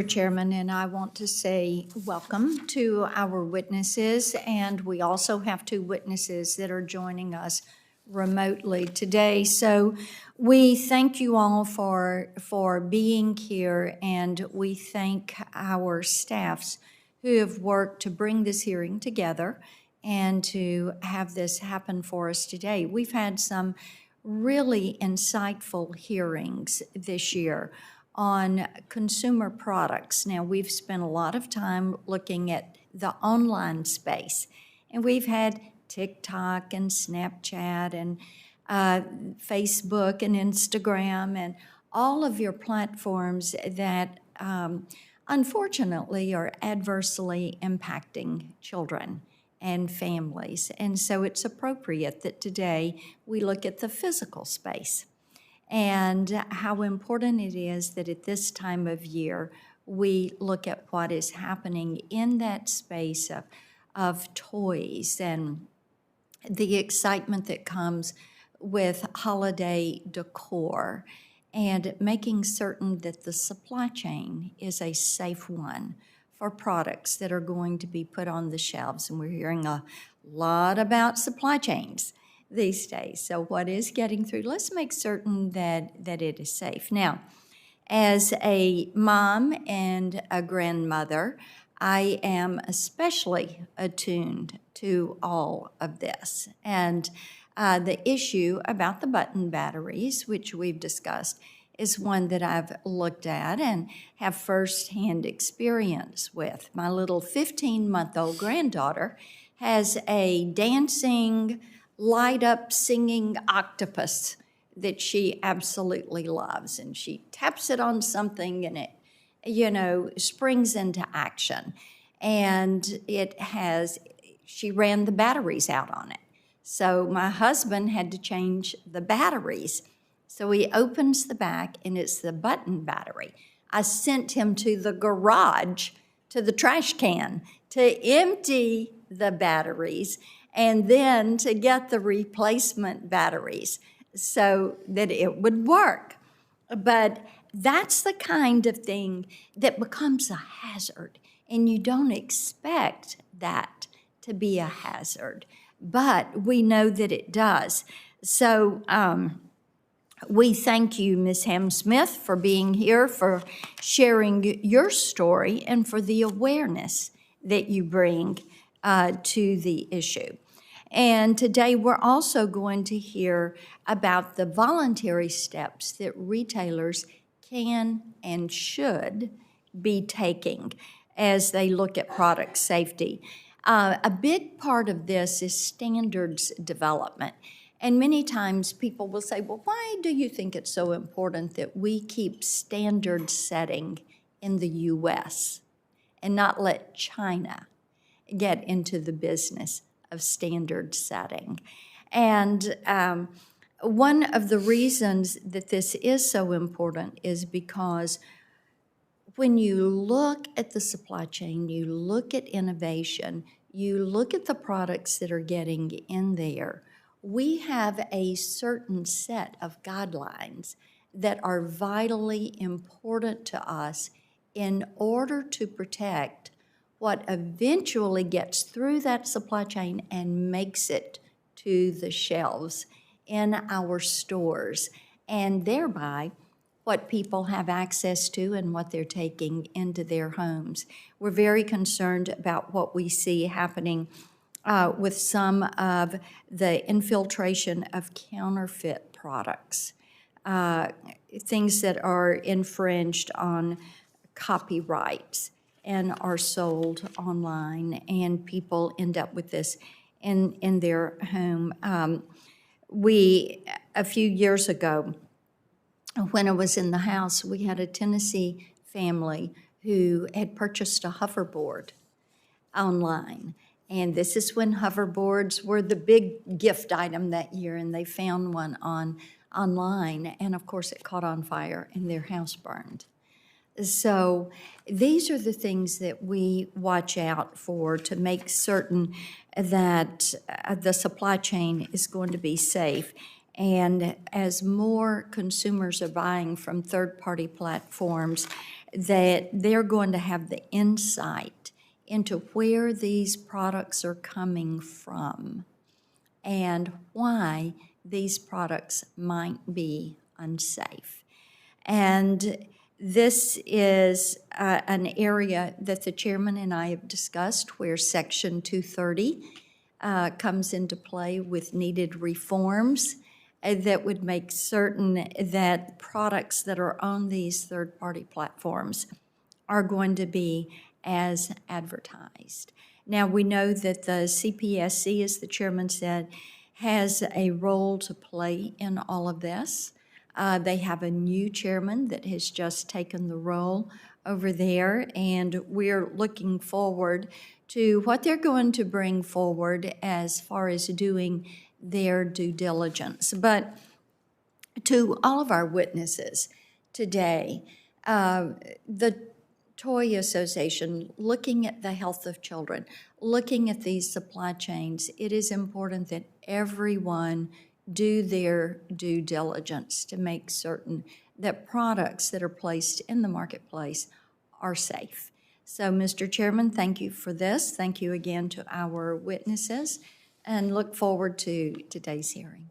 Chairman, and I want to say welcome to our witnesses, and we also have two witnesses that are joining us remotely today. So we thank you all for being here, and we thank our staffs who have worked to bring this hearing together and to have this happen for us today. We've had some really insightful hearings this year on consumer products. Now, we've spent a lot of time looking at the online space, and we've had TikTok and Snapchat and Facebook and Instagram and all of your platforms that unfortunately are adversely impacting children and families. And so it's appropriate that today we look at the physical space and how important it is that at this time of year we look at what is happening in that space of toys and the excitement that comes with holiday decor and making certain that the supply chain is a safe one for products that are going to be put on the shelves. And we're hearing a lot about supply chains these days. So what is getting through? Let's make certain that it is safe. Now, as a mom and a grandmother, I am especially attuned to all of this. And the issue about the button batteries, which we've discussed, is one that I've looked at and have firsthand experience with. My little 15-month-old granddaughter has a dancing, light-up singing octopus that she absolutely loves. And she taps it on something and it, springs into action. And she ran the batteries out on it. So my husband had to change the batteries. So he opens the back and it's the button battery. I sent him to the garage, to the trash can, to empty the batteries and then to get the replacement batteries so that it would work. But that's the kind of thing that becomes a hazard, and you don't expect that to be a hazard, but we know that it does. So we thank you, Ms. Ham-Smith, for being here, for sharing your story, and for the awareness that you bring to the issue. And today we're also going to hear about the voluntary steps that retailers can and should be taking as they look at product safety. A big part of this is standards development. And many times people will say, well, why do you think it's so important that we keep standard setting in the U.S. and not let China get into the business of standard setting? And one of the reasons that this is so important is because when you look at the supply chain, you look at innovation, you look at the products that are getting in there, we have a certain set of guidelines that are vitally important to us in order to protect what eventually gets through that supply chain and makes it to the shelves in our stores, and thereby what people have access to and what they're taking into their homes. We're very concerned about what we see happening with some of the infiltration of counterfeit products, things that are infringed on copyrights and are sold online, and people end up with this in their home. A few years ago, when I was in the house, we had a Tennessee family who had purchased a hoverboard online. And this is when hoverboards were the big gift item that year, and they found one online, and of course it caught on fire and their house burned. So these are the things that we watch out for to make certain that the supply chain is going to be safe. And as more consumers are buying from third-party platforms, that they're going to have the insight into where these products are coming from and why these products might be unsafe. And this is an area that the chairman and I have discussed where Section 230 comes into play with needed reforms that would make certain that products that are on these third-party platforms are going to be as advertised. Now, we know that the CPSC, as the chairman said, has a role to play in all of this. They have a new chairman that has just taken the role over there, and we're looking forward to what they're going to bring forward as far as doing their due diligence. But to all of our witnesses today, the Toy Association, looking at the health of children, looking at these supply chains, it is important that everyone do their due diligence to make certain that products that are placed in the marketplace are safe. So, Mr. Chairman, thank you for this. Thank you again to our witnesses, and look forward to today's hearing.